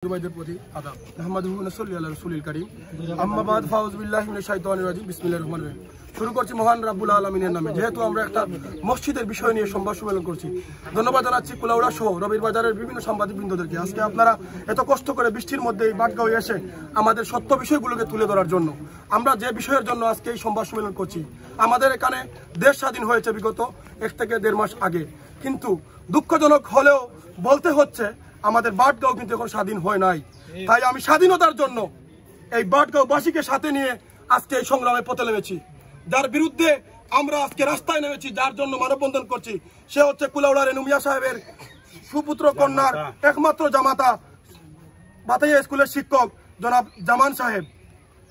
প্রতি আদাব মুহাম্মাদুর রাসূলুল্লাহ রাসূলুল কারীম আম্মা বাদ ফাউযু বিল্লাহি মিনাশ শাইতানির রাজিম বিসমিল্লাহির রহমানির রহিম। শুরু করছি মহান রাব্বুল আলামিনের নামে। যেহেতু আমরা একটা মসজিদের বিষয় নিয়ে সংবাদ সম্মেলন করছি, ধন্যবাদ জানাচ্ছি কুলাউড়া সহ রবির বাজারের বিভিন্ন সাংবাদিকবৃন্দদেরকে। আজকে আপনারা এত কষ্ট করে বৃষ্টির মধ্যে এই বাটগাঁওয়ে এসে আমাদের সত্য বিষয়গুলোকে তুলে ধরার জন্য, আমরা যে বিষয়ের জন্য আজকে এই সংবাদ সম্মেলন করছি, আমাদের এখানে দেশ স্বাধীন হয়েছে বিগত 1 থেকে 1.5 মাস আগে, কিন্তু দুঃখজনক হলেও বলতে হচ্ছে আমাদের বাটগাঁও কিন্তু এখন স্বাধীন হয় নাই। তাই আমি স্বাধীনতার জন্য এই বাটগাঁওবাসীকে সাথে নিয়ে আজকে এই সংগ্রামে পথে নেমেছি। যার বিরুদ্ধে আমরা আজকে রাস্তায় নেমেছি, যার জন্য মানববন্ধন করছি, সে হচ্ছে কুলাউড়া রেনু মিয়া সাহেবের সুপুত্র কন্যার একমাত্র জামাতা, বাতাইয়া স্কুলের শিক্ষক জনাব জামান সাহেব,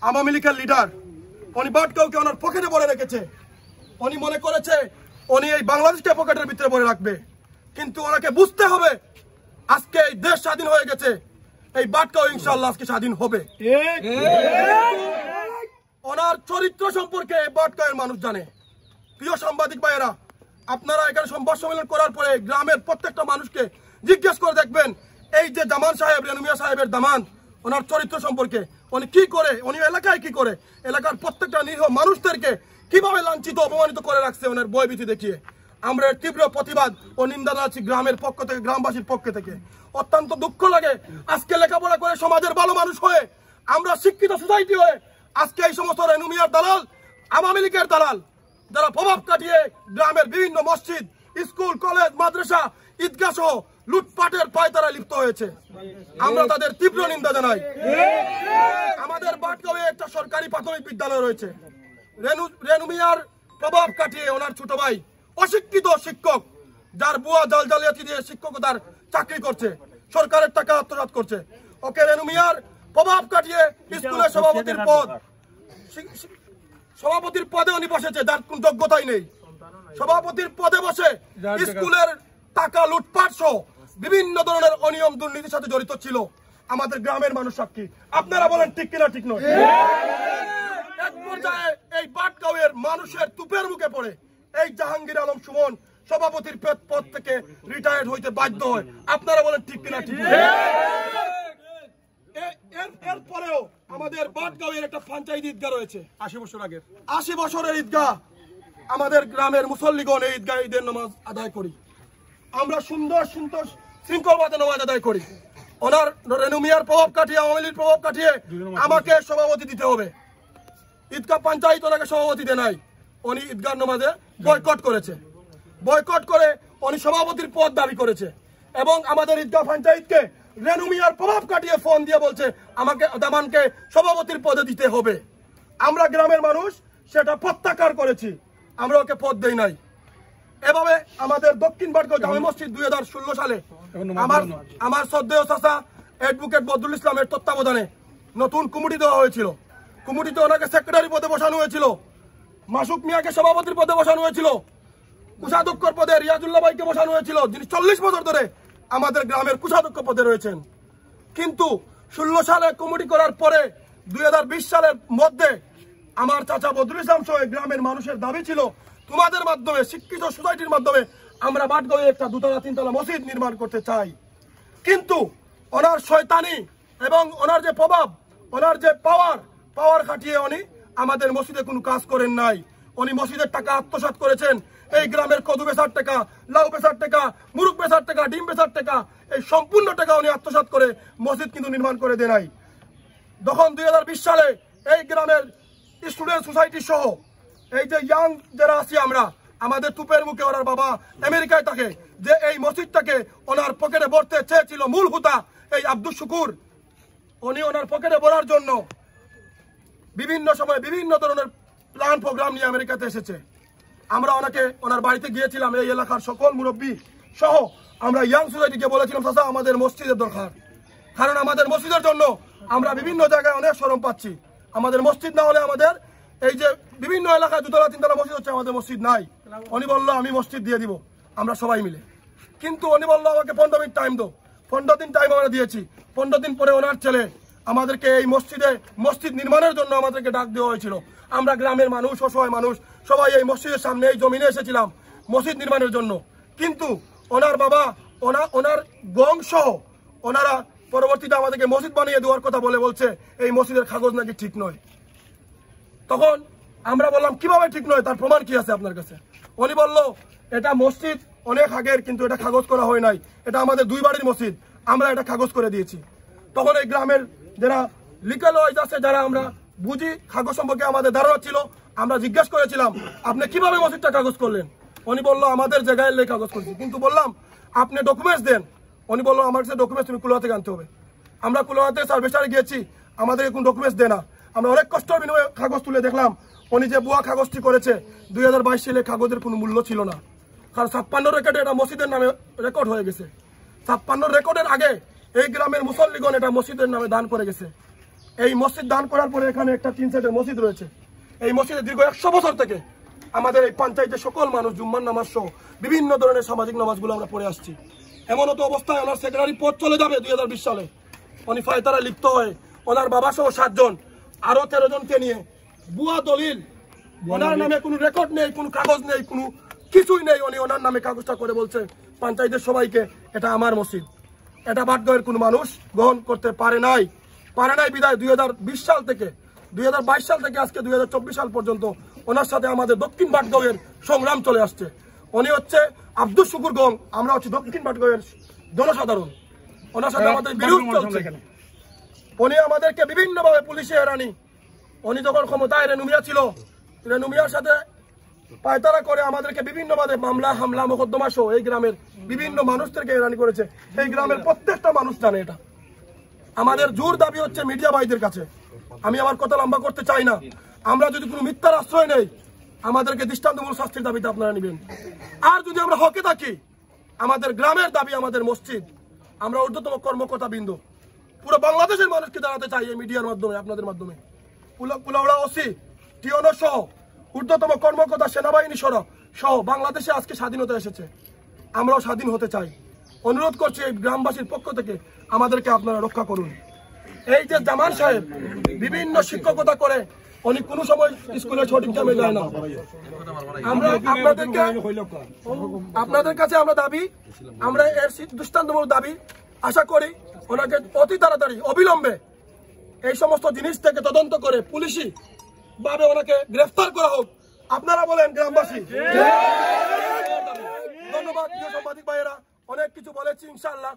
আওয়ামী লীগের লিডার। উনি বাটগাঁওকে ওনার পকেটে ভরে রেখেছে। উনি মনে করেছে উনি এই বাংলাদেশকে পকেটের ভিতরে ভরে রাখবে, কিন্তু ওনাকে বুঝতে হবে আজকে এই দেশ স্বাধীন হয়ে গেছে, এই বাটগাঁও ইনশাআল্লাহ আজকে স্বাধীন হবে। ওনার চরিত্র সম্পর্কে এই বাটগাঁওয়ের মানুষ জানে। প্রিয় সাংবাদিক ভাইয়েরা, আপনারা এখানে সংবাদ সম্মেলন করার পরে গ্রামের প্রত্যেকটা মানুষকে জিজ্ঞেস করে দেখবেন, এই যে জামান সাহেব, রেনু মিয়া সাহেবের দামান, ওনার চরিত্র সম্পর্কে, উনি কি করে, উনি এলাকায় কি করে, এলাকার প্রত্যেকটা নিরীহ মানুষদেরকে কিভাবে লাঞ্ছিত অপমানিত করে রাখছে ওনার ভয়ভীতি দেখিয়ে। আমরা তীব্র প্রতিবাদ ও নিন্দা জানাচ্ছি গ্রামের পক্ষ থেকে, গ্রামবাসীর পক্ষ থেকে। অত্যন্ত দুঃখ লাগে আজকে লেখাপড়া করে সমাজের ভালো মানুষ হয়ে, আমরা শিক্ষিত সোসাইটি হয়ে আজকে এই সমস্ত রেনু মিয়ার দালাল, আওয়ামী লীগের দালাল, যারা প্রভাব কাটিয়ে গ্রামের বিভিন্ন মসজিদ, স্কুল, কলেজ, মাদ্রাসা, ঈদগাহ সহ লুটপাটের পায়তারা লিপ্ত হয়েছে, আমরা তাদের তীব্র নিন্দা জানাই। আমাদের বাটগাঁওয়ে একটা সরকারি প্রাথমিক বিদ্যালয় রয়েছে। রেনু মিয়ার প্রভাব কাটিয়ে ওনার ছোট ভাই অশিক্ষিত শিক্ষক, যার বুয়া জাল জালিয়াতি দিয়ে শিক্ষকতার চাকরি করছে, সরকারের টাকা আত্মসাৎ করছে, ওকে রেনু মিয়ার প্রভাব কাটিয়ে স্কুলের সভাপতির পদে উনি বসেছে, যার কোন যোগ্যতাই নেই। সভাপতির পদে বসে স্কুলের টাকা লুটপাট সহ বিভিন্ন ধরনের অনিয়ম দুর্নীতির সাথে জড়িত ছিল। আমাদের গ্রামের মানুষ সাক্ষী। আপনারা বলেন ঠিক কিনা ঠিক নয়? এক পর্যায়ে এই বাটগাঁওয়ের মানুষের তুপের মুখে পড়ে এই জাহাঙ্গীর আলম সুমন সভাপতির পদ থেকে রিটায়ার্ড হইতে বাধ্য হয়। আপনারা বলেন ঠিক কিনা ঠিক? এরপরেও আমাদের বাটগাঁওয়ের একটা পঞ্চায়েত ঈদগাহ রয়েছে 80 বছর আগের। 80 বছরের ঈদগাহ, আমাদের গ্রামের মুসল্লিগণ এই ঈদগাহ ঈদের নামাজ আদায় করি। আমরা সুন্দর সুন্দর শৃঙ্খলভাবে নামাজ আদায় করি। ওনার রেনু মিয়ার প্রভাব কাটিয়ে, আওয়ামী লীগের প্রভাব কাটিয়ে আমাকে সভাপতি দিতে হবে। ঈদগাহ পঞ্চায়েত ওনাকে সভাপতি দেয় নাই, উনি ঈদগাহ নামাজে বয়কট করেছে। বয়কট করে উনি সভাপতির পদ দাবি করেছে এবং আমাদের ঈদগাহ পঞ্চায়েতকে রেনু মিয়ার প্রভাব কাটিয়ে ফোন দিয়ে বলছে আমাকে দামানকে সভাপতির পদে দিতে হবে। আমরা গ্রামের মানুষ সেটা প্রত্যাখ্যান করেছি, আমরা ওকে পদ দেই নাই। এভাবে আমাদের দক্ষিণ বাটগাঁও জামে মসজিদ 2016 সালে আমার শ্রদ্ধেয় চাচা অ্যাডভোকেট বদরুল ইসলামের তত্ত্বাবধানে নতুন কমিটি দেওয়া হয়েছিল। কমিটিতে ওনাকে সেক্রেটারি পদে বসানো হয়েছিল, মাসুক মিয়াকে সভাপতির পদে বসানো হয়েছিল, কোষাধ্যক্ষর পদে রিয়াজুল্লাহ ভাইকে বসানো হয়েছিল, যিনি 40 বছর ধরে আমাদের গ্রামের কোষাধ্যক্ষ পদে রয়েছেন। কিন্তু 16 সালে কমিটি করার পরে 2020 সালের মধ্যে আমার চাচা বদরুল ইসলাম সহ গ্রামের মানুষের দাবি ছিল, তোমাদের মাধ্যমে, শিক্ষিত সোসাইটির মাধ্যমে আমরা বাটগাঁওয়ে একটা 2তলা 3তলা মসজিদ নির্মাণ করতে চাই। কিন্তু ওনার শয়তানি এবং ওনার যে প্রভাব, ওনার যে পাওয়ার খাটিয়ে উনি আমাদের মসজিদে কোনো কাজ করেন নাই। উনি মসজিদের টাকা আত্মসাৎ করেছেন। এই গ্রামের কদু বেচার টাকা, লাউ বেচার টাকা, মুরুক বেচার টাকা, ডিম বেচার টাকা, এই সম্পূর্ণ টাকা উনি আত্মসাৎ করে মসজিদ কিন্তু নির্মাণ করে দেয় নাই। তখন 2020 সালে এই গ্রামের স্টুডেন্ট সোসাইটি সহ এই যে ইয়াং যারা আছি আমরা, আমাদের তুপের মুখে ওনার বাবা আমেরিকায় থাকে, যে এই মসজিদটাকে ওনার পকেটে ভরতে চেয়েছিল মূল হুতা এই আব্দুল শুকুর, উনি ওনার পকেটে ভরার জন্য বিভিন্ন সময় বিভিন্ন ধরনের প্ল্যান প্রোগ্রাম নিয়ে আমেরিকাতে এসেছে। আমরা ওনার বাড়িতে গিয়েছিলাম, এই এলাকার সকল মুরব্বী সহ আমরা ইয়াং সোসাইটিকে বলেছিলাম, চাচা আমাদের মসজিদের দরকার, কারণ আমাদের মসজিদের জন্য আমরা বিভিন্ন জায়গায় অনেক শরম পাচ্ছি। আমাদের মসজিদ না হলে আমাদের এই যে বিভিন্ন এলাকায় 2তলা 3তলা মসজিদ হচ্ছে, আমাদের মসজিদ নাই। উনি বললো আমি মসজিদ দিয়ে দিব, আমরা সবাই মিলে। কিন্তু উনি বললো আমাকে 15 মিনিট টাইম দো। 15 দিন টাইম আমরা দিয়েছি। 15 দিন পরে ওনার ছেলে আমাদেরকে এই মসজিদ নির্মাণের জন্য আমাদেরকে ডাক দেওয়া হয়েছিল। আমরা গ্রামের মানুষ, অসহায় মানুষ সবাই এই মসজিদের সামনে এই জমিনে এসেছিলাম মসজিদ নির্মাণের জন্য। কিন্তু ওনার বাবা, ওনার বংশ, ওনারা পরবর্তীতে আমাদেরকে মসজিদ বানিয়ে দেওয়ার কথা বলছে এই মসজিদের কাগজ নাকি ঠিক নয়। তখন আমরা বললাম কিভাবে ঠিক নয়, তার প্রমাণ কি আছে আপনার কাছে? উনি বললো এটা মসজিদ অনেক আগের, কিন্তু এটা কাগজ করা হয় নাই, এটা আমাদের 2 বাড়ির মসজিদ, আমরা এটা কাগজ করে দিয়েছি। তখন এই গ্রামের যারা লিগাল ওয়াইজ আছে, যারা আমরা বুঝি কাগজ সম্পর্কে আমাদের ধারণা ছিল, আমরা জিজ্ঞাসা করেছিলাম আপনি কিভাবে মসজিদটা কাগজ করলেন? উনি বললো আমাদের জায়গায় এলে কাগজ করছি। কিন্তু বললাম আপনি ডকুমেন্টস দেন। উনি বললো আমার কাছে ডকুমেন্টস তুমি কুলোয়া থেকে আনতে হবে। আমরা কুলোয়াতে সার্ভেসারে গিয়েছি, আমাদেরকে কোনো ডকুমেন্টস দেয় না। আমরা অনেক কষ্টের বিনিময়ে কাগজ তুলে দেখলাম উনি যে ভুয়া কাগজটি করেছে 2022 সালে কাগজের কোনো মূল্য ছিল না, কারণ 56 রেকর্ডে এটা মসজিদের নামে রেকর্ড হয়ে গেছে। 56 রেকর্ডের আগে এই গ্রামের মুসল্লিগণ এটা মসজিদের নামে দান করে গেছে। এই মসজিদ দান করার পরে এখানে একটা 3 সেটের মসজিদ রয়েছে। এই মসজিদে দীর্ঘ 100 বছর থেকে আমাদের এই পঞ্চায়েতের সকল মানুষ জুম্মার নামাজ সহ বিভিন্ন ধরনের সামাজিক নামাজগুলো আমরা পড়ে আসছি। এমনও তো অবস্থায় ওনার সেক্রেটারি পদ চলে যাবে 2020 সালে। উনি ফায়তারা লিপ্ত হয়ে ওনার বাবা সহ 7 জন আরো 13 জনকে নিয়ে ভুয়া দলিল, ওনার নামে কোনো রেকর্ড নেই, কোনো কাগজ নেই, কোনো কিছুই নেই, উনি ওনার নামে কাগজটা করে বলছে পঞ্চায়েতের সবাইকে এটা আমার মসজিদ। এটা বাটগাঁওয়ের কোনো মানুষ গ্রহণ করতে পারে নাই বিদায় 2020 সাল থেকে 2022 সাল থেকে আজকে 2024 সাল পর্যন্ত ওনার সাথে আমাদের দক্ষিণ বাটগাঁওয়ের সংগ্রাম চলে আসছে। উনি হচ্ছে আব্দুল শুকুর গং, আমরা হচ্ছে দক্ষিণ বাটগাঁওয়ের জনসাধারণ। ওনার সাথে আমাদের বিরোধ চলছে। উনি আমাদেরকে বিভিন্নভাবে পুলিশে হয়রানি, উনি যখন ক্ষমতায় রেনুমিয়া ছিল, রেনুমিয়ার সাথে পায়তারা করে আমাদেরকে বিভিন্নভাবে মামলা হামলা মোকদ্দমা সহ এই গ্রামের বিভিন্ন মানুষদেরকে হয়রানি করেছে। এই গ্রামের প্রত্যেকটা মানুষ জানে এটা। আমাদের জোর দাবি হচ্ছে মিডিয়া ভাইদের কাছে, আমি আমার কথা লম্বা করতে চাই না, আমরা যদি কোনো মিথ্যার আশ্রয় নেই আমাদেরকে দৃষ্টান্তমূলক শাস্তির দাবিতে আপনারা নেবেন। আর যদি আমরা হকে থাকি, আমাদের গ্রামের দাবি আমাদের মসজিদ, আমরা ঊর্ধ্বতম কর্মকর্তা বিন্দু পুরো বাংলাদেশের মানুষকে জানাতে চাই এই মিডিয়ার মাধ্যমে, আপনাদের মাধ্যমে, কুলাউড়া ওসি টিওনো সহ ঊর্ধ্বতম কর্মকর্তা সেনাবাহিনী সহ বাংলাদেশে আজকে স্বাধীনতা এসেছে, আমরাও স্বাধীন হতে চাই। অনুরোধ করছি এই গ্রামবাসীর পক্ষ থেকে আমাদেরকে আপনারা রক্ষা করুন। এই যে জামান সাহেব বিভিন্ন শিক্ষকতা করে, উনি কোনো সময় স্কুলে সঠিক টাইমে যায় না। আমরা আপনাদের কাছে আমরা এর দৃষ্টান্তমূলক দাবি আশা করি ওনাকে অতি তাড়াতাড়ি অবিলম্বে এই সমস্ত জিনিস থেকে তদন্ত করে পুলিশি ভাবে ওনাকে গ্রেফতার করা হোক। আপনারা বলেন গ্রামবাসী। ধন্যবাদ সাংবাদিক ভাইয়েরা, অনেক কিছু বলেছি ইনশাআল্লাহ।